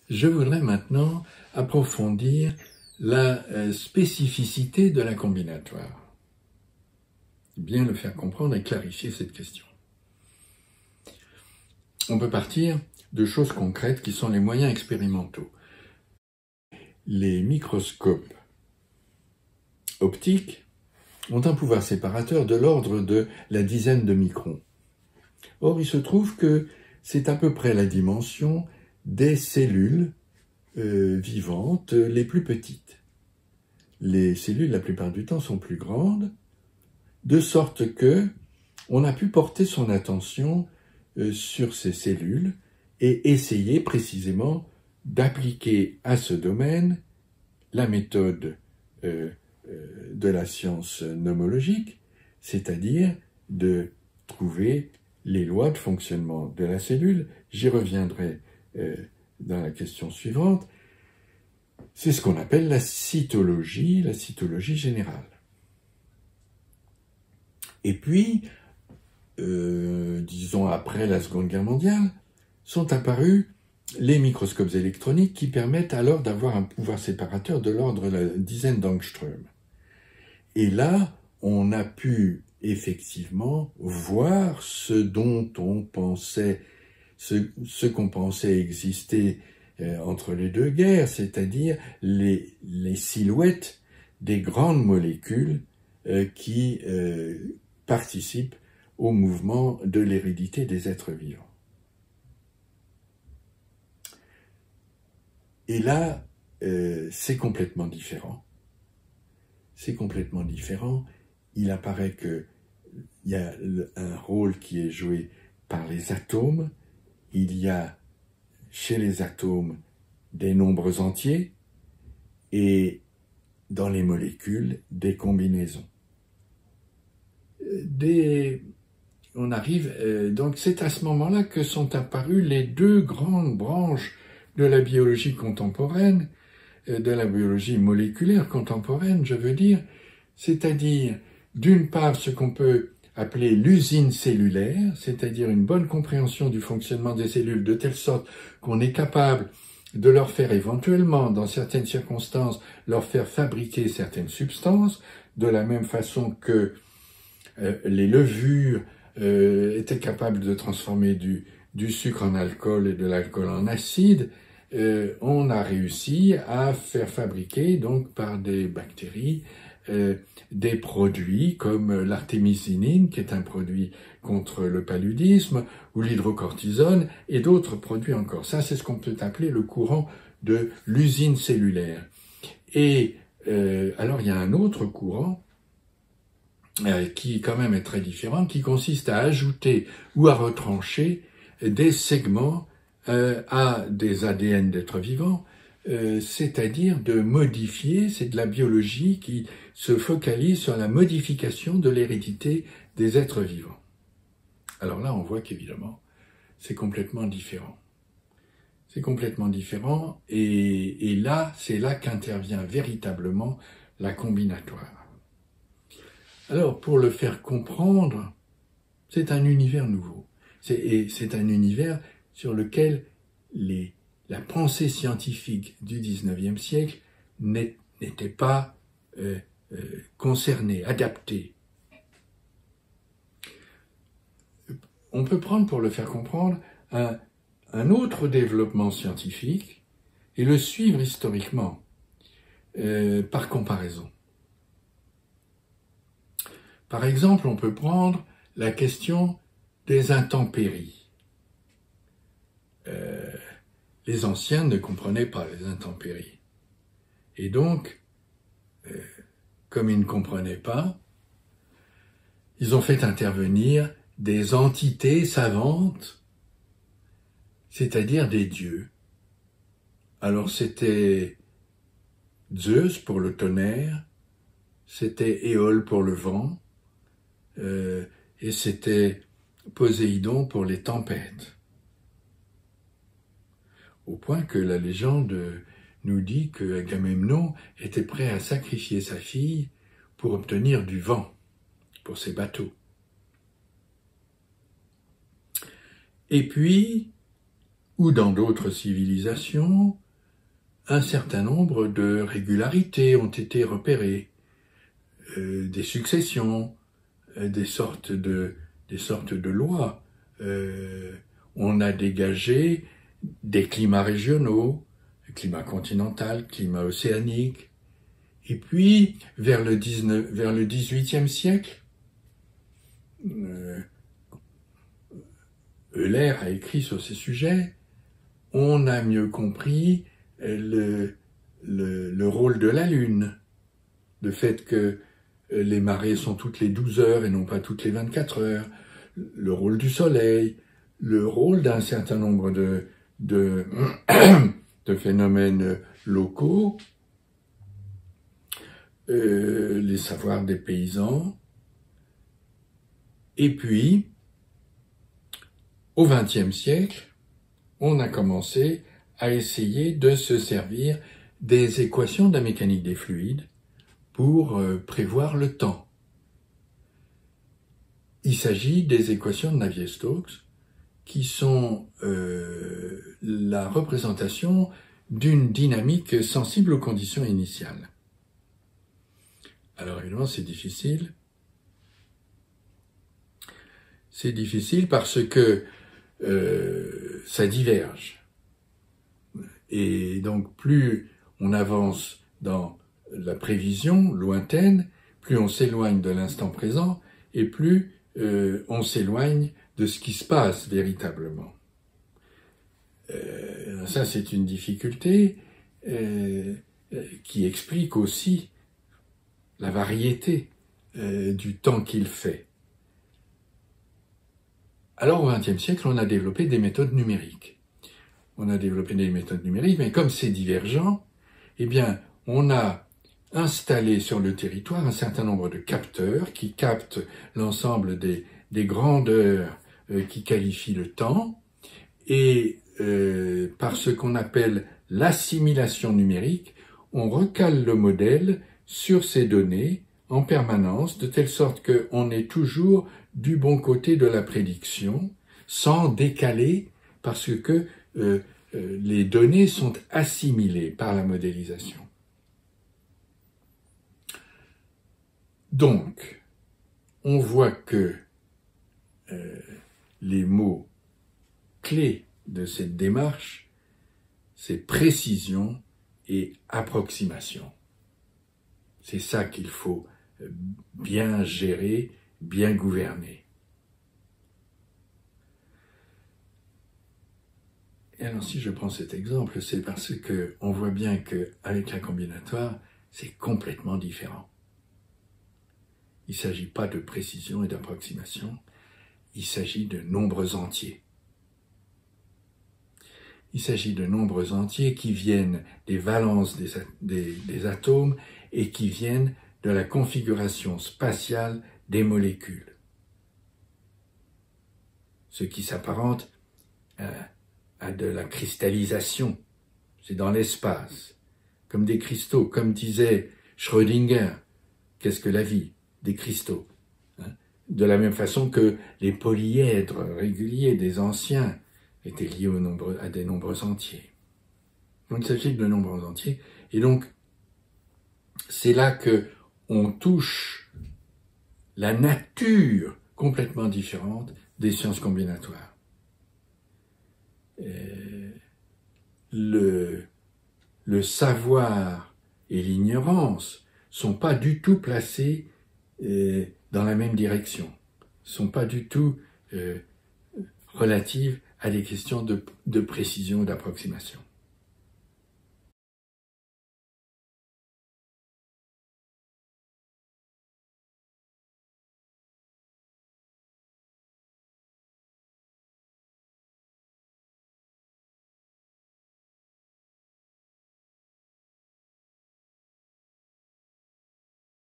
Je voudrais maintenant approfondir la spécificité de la combinatoire. Bien le faire comprendre et clarifier cette question. On peut partir de choses concrètes qui sont les moyens expérimentaux. Les microscopes optiques ont un pouvoir séparateur de l'ordre de la dizaine de microns. Or, il se trouve que c'est à peu près la dimension des cellules vivantes les plus petites. Les cellules, la plupart du temps, sont plus grandes, de sorte que on a pu porter son attention sur ces cellules et essayer précisément d'appliquer à ce domaine la méthode de la science nomologique, c'est-à-dire de trouver les lois de fonctionnement de la cellule. J'y reviendrai dans la question suivante. C'est ce qu'on appelle la cytologie générale. Et puis, disons après la Seconde Guerre mondiale, sont apparus les microscopes électroniques qui permettent alors d'avoir un pouvoir séparateur de l'ordre de la dizaine d'angström. Et là, on a pu effectivement voir ce dont on pensait, ce qu'on pensait exister entre les deux guerres, c'est-à-dire les silhouettes des grandes molécules qui participent au mouvement de l'hérédité des êtres vivants. Et là, c'est complètement différent. C'est complètement différent. Il apparaît qu'il y a un rôle qui est joué par les atomes. Il y a chez les atomes des nombres entiers et dans les molécules des combinaisons. On arrive, donc c'est à ce moment-là que sont apparues les deux grandes branches de la biologie contemporaine, de la biologie moléculaire contemporaine, je veux dire, c'est-à-dire d'une part ce qu'on peut appeler l'usine cellulaire, c'est-à-dire une bonne compréhension du fonctionnement des cellules de telle sorte qu'on est capable de leur faire éventuellement, dans certaines circonstances, leur faire fabriquer certaines substances, de la même façon que les levures étaient capables de transformer du sucre en alcool et de l'alcool en acide. On a réussi à faire fabriquer donc par des bactéries des produits comme l'artémisinine, qui est un produit contre le paludisme, ou l'hydrocortisone, et d'autres produits encore. Ça, c'est ce qu'on peut appeler le courant de l'usine cellulaire. Et alors, il y a un autre courant qui quand même est très différent, qui consiste à ajouter ou à retrancher des segments à des ADN d'êtres vivants, c'est-à-dire de modifier, c'est de la biologie qui se focalise sur la modification de l'hérédité des êtres vivants. Alors là, on voit qu'évidemment, c'est complètement différent. C'est complètement différent, et là, c'est là qu'intervient véritablement la combinatoire. Alors, pour le faire comprendre, c'est un univers nouveau. C'est un univers sur lequel la pensée scientifique du XIXe siècle n'était pas concernée, adaptée. On peut prendre, pour le faire comprendre, un autre développement scientifique et le suivre historiquement, par comparaison. Par exemple, on peut prendre la question des intempéries. Les anciens ne comprenaient pas les intempéries. Et donc, comme ils ne comprenaient pas, ils ont fait intervenir des entités savantes, c'est-à-dire des dieux. Alors c'était Zeus pour le tonnerre, c'était Éole pour le vent, et c'était Poséidon pour les tempêtes. Au point que la légende nous dit que Agamemnon était prêt à sacrifier sa fille pour obtenir du vent pour ses bateaux. Et puis, ou dans d'autres civilisations, un certain nombre de régularités ont été repérées, des successions, des sortes de lois. On a dégagé des climats régionaux, climat continental, climat océanique. Et puis, vers le XVIIIe siècle, Euler a écrit sur ces sujets, on a mieux compris le rôle de la Lune, le fait que les marées sont toutes les 12 heures et non pas toutes les 24 heures, le rôle du Soleil, le rôle d'un certain nombre de phénomènes locaux, les savoirs des paysans, et puis, au XXe siècle, on a commencé à essayer de se servir des équations de la mécanique des fluides pour prévoir le temps. Il s'agit des équations de Navier-Stokes qui sont la représentation d'une dynamique sensible aux conditions initiales. Alors évidemment, c'est difficile. C'est difficile parce que ça diverge. Et donc, plus on avance dans la prévision lointaine, plus on s'éloigne de l'instant présent, et plus on s'éloigne de ce qui se passe véritablement. Ça, c'est une difficulté qui explique aussi la variété du temps qu'il fait. Alors, au XXe siècle, on a développé des méthodes numériques. Mais comme c'est divergent, eh bien, on a installé sur le territoire un certain nombre de capteurs qui captent l'ensemble des grandeurs qui qualifient le temps, et par ce qu'on appelle l'assimilation numérique, on recale le modèle sur ces données en permanence, de telle sorte qu'on est toujours du bon côté de la prédiction, sans décaler, parce que les données sont assimilées par la modélisation. Donc, on voit que les mots clés de cette démarche, c'est précision et approximation. C'est ça qu'il faut bien gérer, bien gouverner. Et alors si je prends cet exemple, c'est parce que on voit bien qu'avec la combinatoire, c'est complètement différent. Il ne s'agit pas de précision et d'approximation, il s'agit de nombres entiers. Il s'agit de nombres entiers qui viennent des valences des atomes et qui viennent de la configuration spatiale des molécules. Ce qui s'apparente à de la cristallisation. C'est dans l'espace, comme des cristaux, comme disait Schrödinger. Qu'est-ce que la vie? Des cristaux. De la même façon que les polyèdres réguliers des anciens étaient liés à des nombres entiers. Donc il s'agit de nombres entiers, et donc c'est là que on touche la nature complètement différente des sciences combinatoires. Le savoir et l'ignorance sont pas du tout placés dans la même direction, sont pas du tout relatives à des questions de précision ou d'approximation.